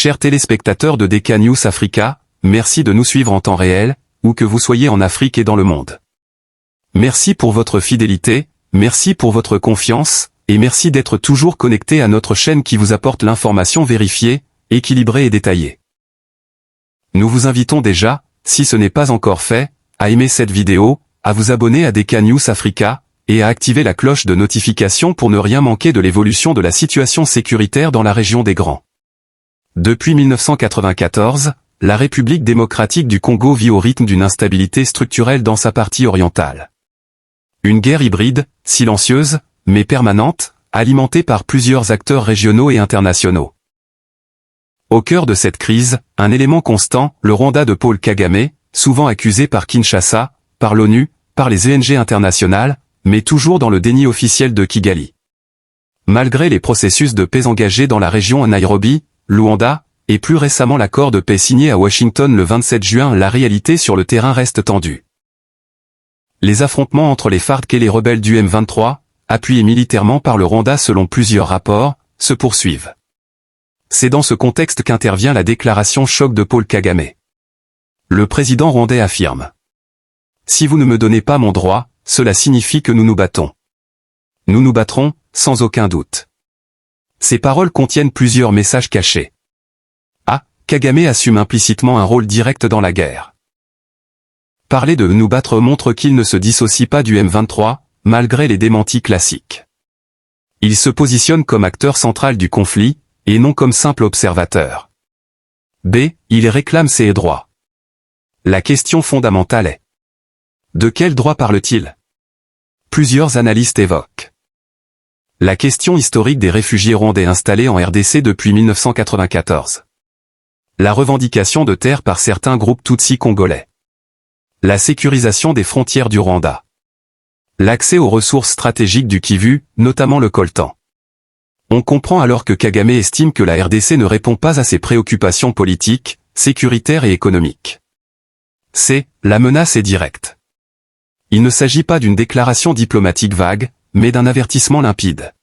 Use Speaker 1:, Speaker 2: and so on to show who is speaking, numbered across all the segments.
Speaker 1: Chers téléspectateurs de DK News Africa, merci de nous suivre en temps réel, où que vous soyez en Afrique et dans le monde. Merci pour votre fidélité, merci pour votre confiance, et merci d'être toujours connecté à notre chaîne qui vous apporte l'information vérifiée, équilibrée et détaillée. Nous vous invitons déjà, si ce n'est pas encore fait, à aimer cette vidéo, à vous abonner à DK News Africa, et à activer la cloche de notification pour ne rien manquer de l'évolution de la situation sécuritaire dans la région des Grands. Depuis 1994, la République démocratique du Congo vit au rythme d'une instabilité structurelle dans sa partie orientale. Une guerre hybride, silencieuse, mais permanente, alimentée par plusieurs acteurs régionaux et internationaux. Au cœur de cette crise, un élément constant, le Rwanda de Paul Kagame, souvent accusé par Kinshasa, par l'ONU, par les ONG internationales, mais toujours dans le déni officiel de Kigali. Malgré les processus de paix engagés dans la région à Nairobi, Luanda, et plus récemment l'accord de paix signé à Washington le 27 juin, la réalité sur le terrain reste tendue. Les affrontements entre les FARC et les rebelles du M23, appuyés militairement par le Rwanda selon plusieurs rapports, se poursuivent. C'est dans ce contexte qu'intervient la déclaration choc de Paul Kagame. Le président rwandais affirme : « Si vous ne me donnez pas mon droit, cela signifie que nous nous battons. Nous nous battrons, sans aucun doute. » Ces paroles contiennent plusieurs messages cachés. A. Kagame assume implicitement un rôle direct dans la guerre. Parler de nous battre montre qu'il ne se dissocie pas du M23, malgré les démentis classiques. Il se positionne comme acteur central du conflit, et non comme simple observateur. B. Il réclame ses droits. La question fondamentale est: de quels droits parle-t-il? Plusieurs analystes évoquent la question historique des réfugiés rwandais installés en RDC depuis 1994. La revendication de terres par certains groupes Tutsis congolais. La sécurisation des frontières du Rwanda. L'accès aux ressources stratégiques du Kivu, notamment le coltan. On comprend alors que Kagame estime que la RDC ne répond pas à ses préoccupations politiques, sécuritaires et économiques. C. La menace est directe. Il ne s'agit pas d'une déclaration diplomatique vague, mais d'un avertissement limpide.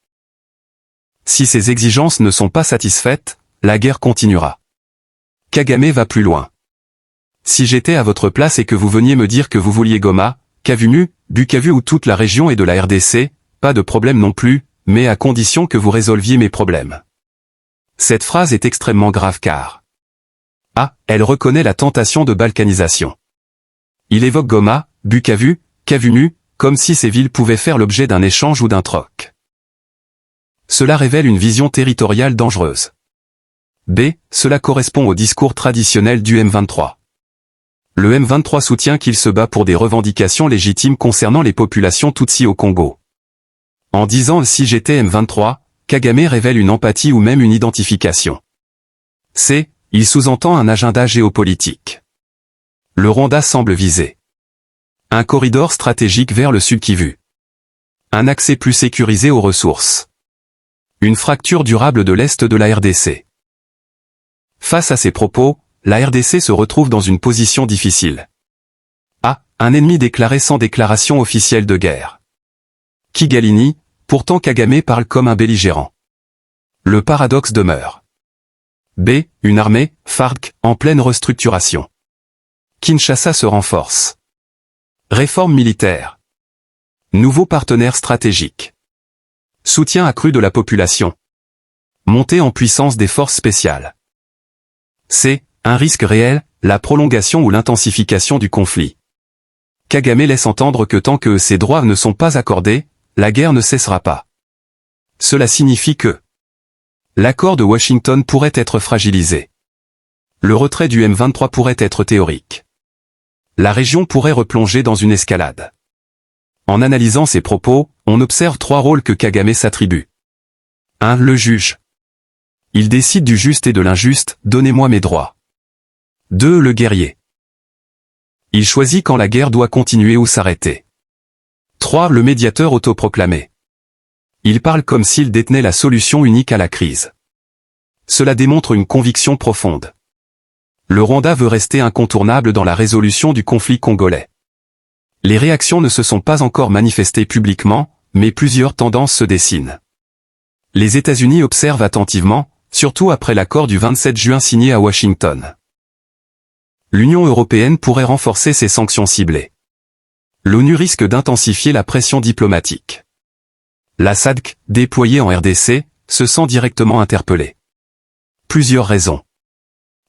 Speaker 1: Si ces exigences ne sont pas satisfaites, la guerre continuera. Kagame va plus loin. Si j'étais à votre place et que vous veniez me dire que vous vouliez Goma, Kavumu, Bukavu ou toute la région et de la RDC, pas de problème non plus, mais à condition que vous résolviez mes problèmes. Cette phrase est extrêmement grave car A. Elle reconnaît la tentation de balkanisation. Il évoque Goma, Bukavu, Kavumu, comme si ces villes pouvaient faire l'objet d'un échange ou d'un troc. Cela révèle une vision territoriale dangereuse. B. Cela correspond au discours traditionnel du M23. Le M23 soutient qu'il se bat pour des revendications légitimes concernant les populations Tutsis au Congo. En disant « si j'étais M23 », Kagame révèle une empathie ou même une identification. C. Il sous-entend un agenda géopolitique. Le Rwanda semble viser un corridor stratégique vers le Sud Kivu. Un accès plus sécurisé aux ressources. Une fracture durable de l'Est de la RDC. Face à ces propos, la RDC se retrouve dans une position difficile. A. Un ennemi déclaré sans déclaration officielle de guerre. Kigalini, pourtant Kagame parle comme un belligérant. Le paradoxe demeure. B. Une armée, FARC, en pleine restructuration. Kinshasa se renforce. Réforme militaire. Nouveaux partenaires stratégiques. Soutien accru de la population. Montée en puissance des forces spéciales. C. Un risque réel, la prolongation ou l'intensification du conflit. Kagame laisse entendre que tant que ces droits ne sont pas accordés, la guerre ne cessera pas. Cela signifie que l'accord de Washington pourrait être fragilisé. Le retrait du M23 pourrait être théorique. La région pourrait replonger dans une escalade. En analysant ces propos, on observe trois rôles que Kagame s'attribue. 1. Le juge. Il décide du juste et de l'injuste, donnez-moi mes droits. 2. Le guerrier. Il choisit quand la guerre doit continuer ou s'arrêter. 3. Le médiateur autoproclamé. Il parle comme s'il détenait la solution unique à la crise. Cela démontre une conviction profonde. Le Rwanda veut rester incontournable dans la résolution du conflit congolais. Les réactions ne se sont pas encore manifestées publiquement, mais plusieurs tendances se dessinent. Les États-Unis observent attentivement, surtout après l'accord du 27 juin signé à Washington. L'Union européenne pourrait renforcer ses sanctions ciblées. L'ONU risque d'intensifier la pression diplomatique. La SADC, déployée en RDC, se sent directement interpellée. Plusieurs raisons.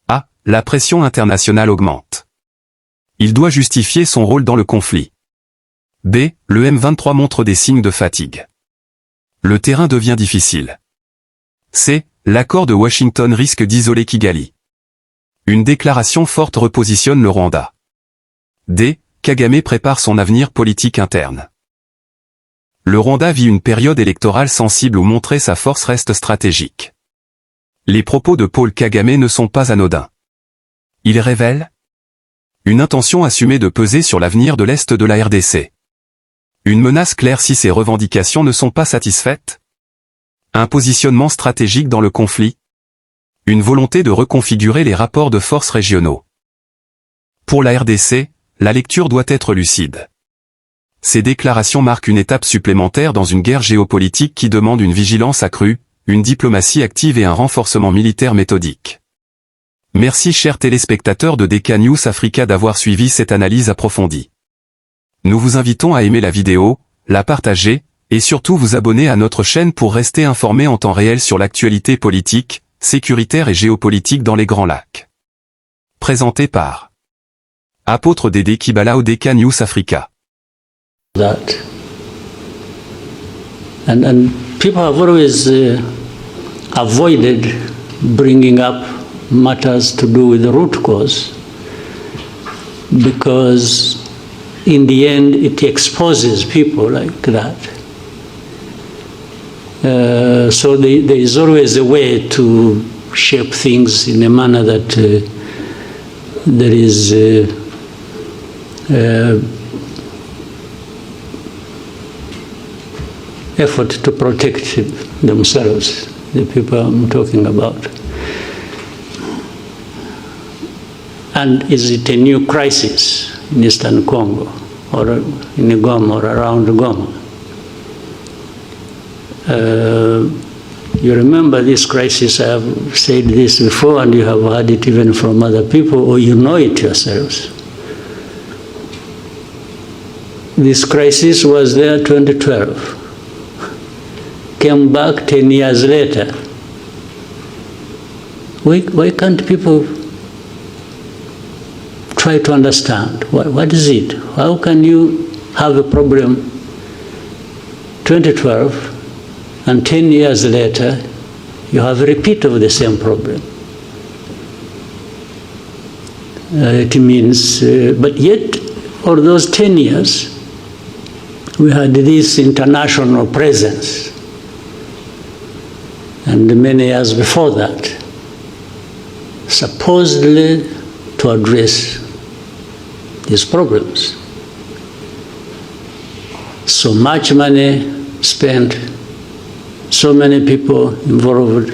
Speaker 1: A. La pression internationale augmente. Il doit justifier son rôle dans le conflit. B. Le M23 montre des signes de fatigue. Le terrain devient difficile. C. L'accord de Washington risque d'isoler Kigali. Une déclaration forte repositionne le Rwanda. D. Kagame prépare son avenir politique interne. Le Rwanda vit une période électorale sensible où montrer sa force reste stratégique. Les propos de Paul Kagame ne sont pas anodins. Ils révèlent une intention assumée de peser sur l'avenir de l'Est de la RDC. Une menace claire si ces revendications ne sont pas satisfaites. Un positionnement stratégique dans le conflit. Une volonté de reconfigurer les rapports de force régionaux. Pour la RDC, la lecture doit être lucide. Ces déclarations marquent une étape supplémentaire dans une guerre géopolitique qui demande une vigilance accrue, une diplomatie active et un renforcement militaire méthodique. Merci chers téléspectateurs de DK News Africa d'avoir suivi cette analyse approfondie. Nous vous invitons à aimer la vidéo, la partager, et surtout vous abonner à notre chaîne pour rester informé en temps réel sur l'actualité politique, sécuritaire et géopolitique dans les Grands Lacs. Présenté par Apôtre Dédé Kibala au DK News Africa.
Speaker 2: That. And people have always avoided bringing up matters to do with the root cause because in the end it exposes people like that. So there is always a way to shape things in a manner that there is effort to protect themselves, the people I'm talking about. And is it a new crisis in Eastern Congo or in Goma or around Goma? You remember this crisis, I have said this before and you have heard it even from other people or you know it yourselves. This crisis was there 2012. Came back 10 years later. Why can't people try to understand? What is it? How can you have a problem 2012 and 10 years later you have a repeat of the same problem? It means, but yet for those 10 years we had this international presence. And many years before that, supposedly to address these problems. So much money spent, so many people involved,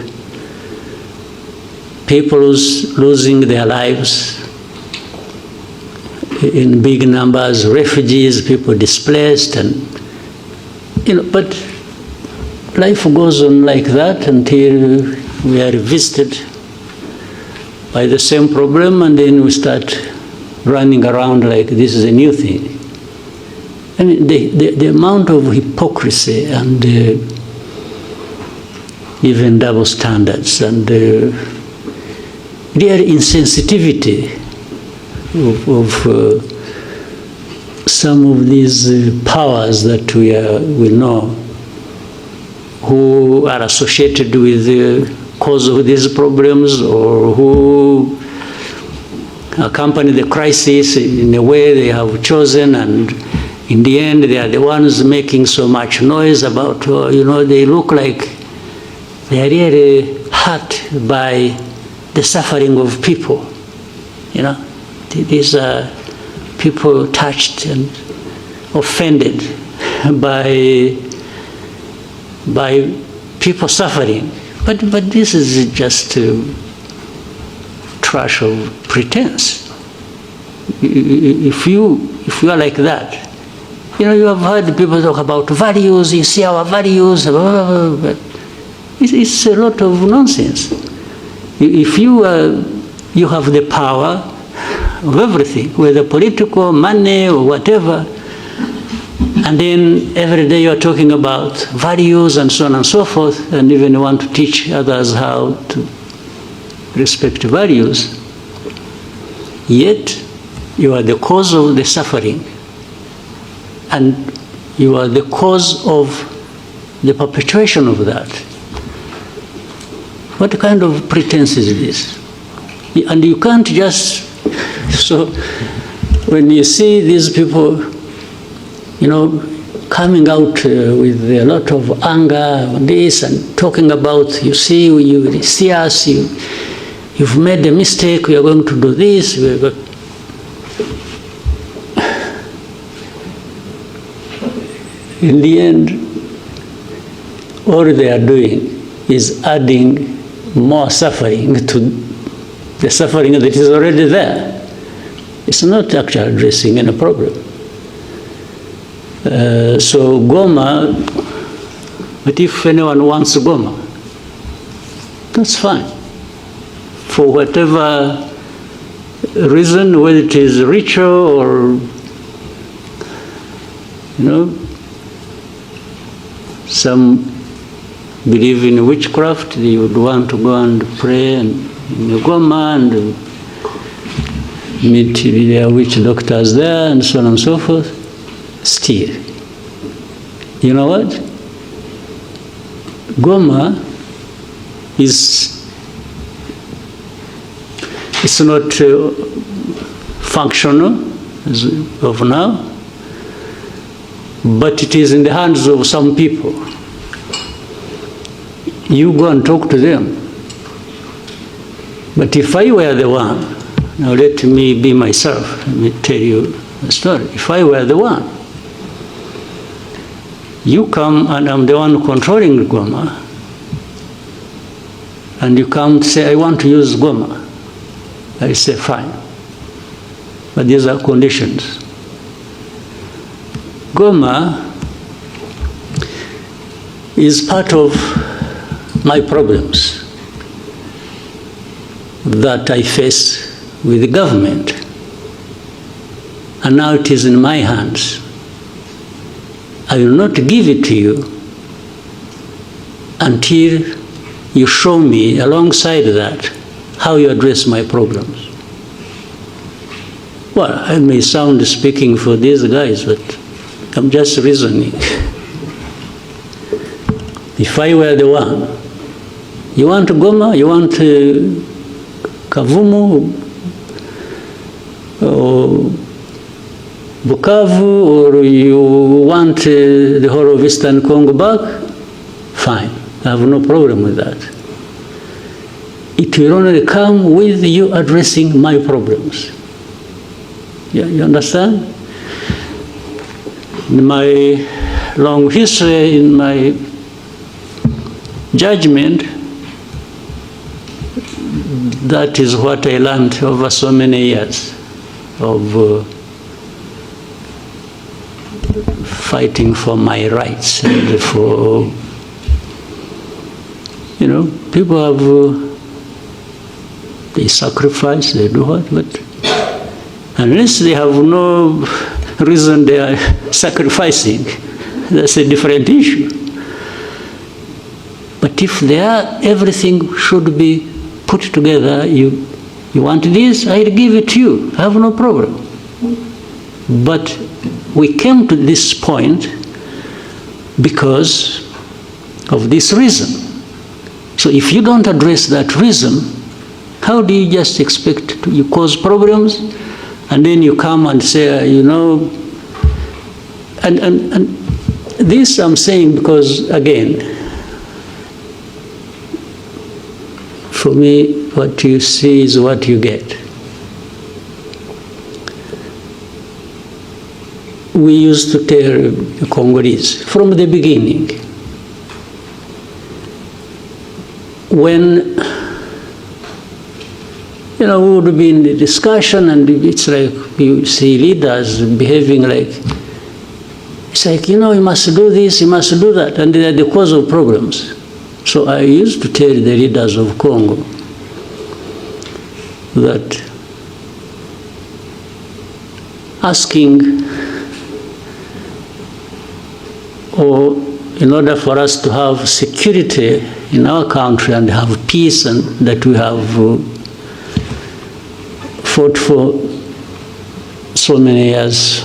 Speaker 2: people losing their lives in big numbers, refugees, people displaced, and but life goes on like that until we are visited by the same problem and then we start running around like this is a new thing. I mean, the amount of hypocrisy and even double standards and real insensitivity of some of these powers that we know who are associated with the cause of these problems or who accompany the crisis in a way they have chosen, and in the end they are the ones making so much noise about, they look like they are really hurt by the suffering of people. These are people touched and offended by people suffering, but this is just trash of pretense. If you are like that, you have heard people talk about values. You see our values, but It's a lot of nonsense. If you have the power of everything, whether political, money, or whatever, and then every day you're talking about values and so on and so forth, and even want to teach others how to respect values, yet you are the cause of the suffering, and you are the cause of the perpetuation of that. What kind of pretense is this? And you can't just, so when you see these people, coming out with a lot of anger on this and talking about, you see us, you've made a mistake, we are going to do this. In the end, all they are doing is adding more suffering to the suffering that is already there. It's not actually addressing any problem. So Goma, but if anyone wants Goma, that's fine. For whatever reason, whether it is ritual or, some believe in witchcraft, they would want to go and pray in Goma and meet their witch doctors there and so on and so forth. Still, you know what? Goma it's not functional as of now, but it is in the hands of some people. You go and talk to them. But if I were the one, now let me be myself, let me tell you a story. If I were the one, you come and I'm the one controlling Goma, and you come to say, I want to use Goma. I say, fine. But these are conditions. Goma is part of my problems that I face with the government. And now it is in my hands. I will not give it to you until you show me alongside that how you address my problems. Well, I may sound speaking for these guys, but I'm just reasoning. If I were the one, you want Goma, you want Kavumu, or Bukavu, or you want the whole of Eastern Congo back, fine, I have no problem with that. It will only come with you addressing my problems. You understand? In my long history, in my judgment, that is what I learned over so many years of fighting for my rights and for, people have, they sacrifice, they do what, but unless they have no reason they are sacrificing, that's a different issue. But if they are, everything should be put together. You want this, I'll give it to you. I have no problem. But we came to this point because of this reason. So if you don't address that reason, how do you just expect to you cause problems? And then you come and say, and this I'm saying because, again, for me, what you see is what you get. We used to tell the Congolese from the beginning, when we would be in the discussion and it's like you see leaders behaving like, it's like, you must do this, you must do that, and they are the cause of problems. So I used to tell the leaders of Congo that asking, or in order for us to have security in our country and have peace, and that we have fought for so many years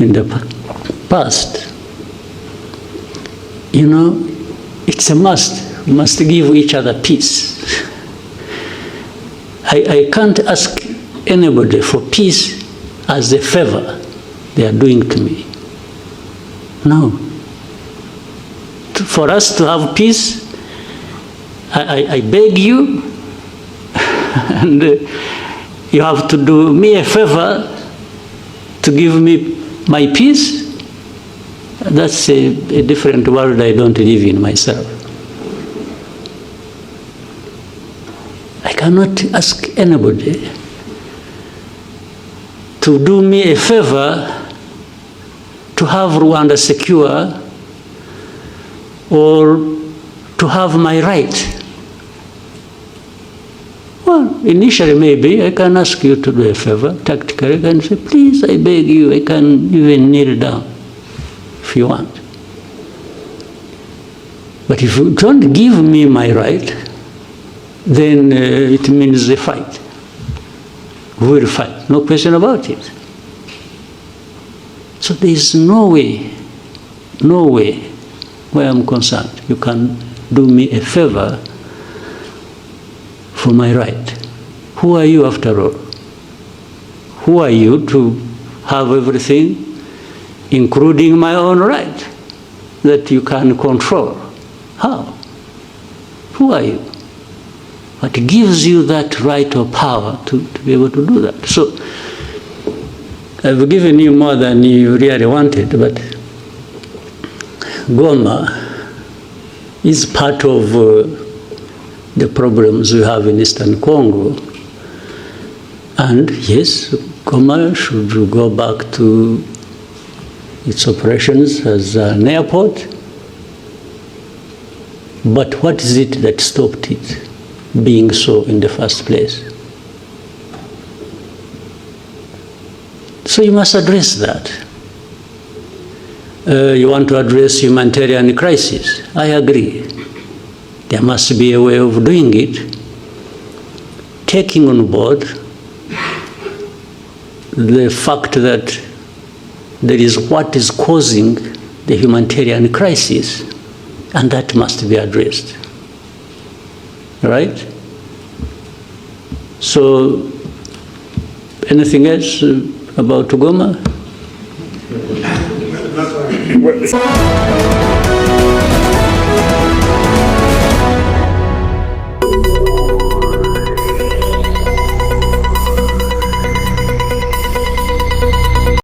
Speaker 2: in the past, it's a must. We must give each other peace. I can't ask anybody for peace as a favor they are doing to me. No. For us to have peace, I beg you, and you have to do me a favor to give me my peace. That's a different world I don't live in myself. I cannot ask anybody to do me a favor to have Rwanda secure or to have my right. Well, initially maybe I can ask you to do a favor, tactically. I can say, please, I beg you, I can even kneel down if you want. But if you don't give me my right, then it means a fight. We will fight, no question about it. So there is no way, where I'm concerned, you can do me a favor for my right. Who are you after all? Who are you to have everything, including my own right, that you can control? How? Who are you? What gives you that right or power to be able to do that? So I've given you more than you really wanted, but Goma is part of the problems we have in Eastern Congo. And yes, Goma should go back to its operations as an airport. But what is it that stopped it being so in the first place? So you must address that. You want to address humanitarian crisis. I agree. There must be a way of doing it, taking on board the fact that there is what is causing the humanitarian crisis, and that must be addressed. Right? So, anything else about Goma?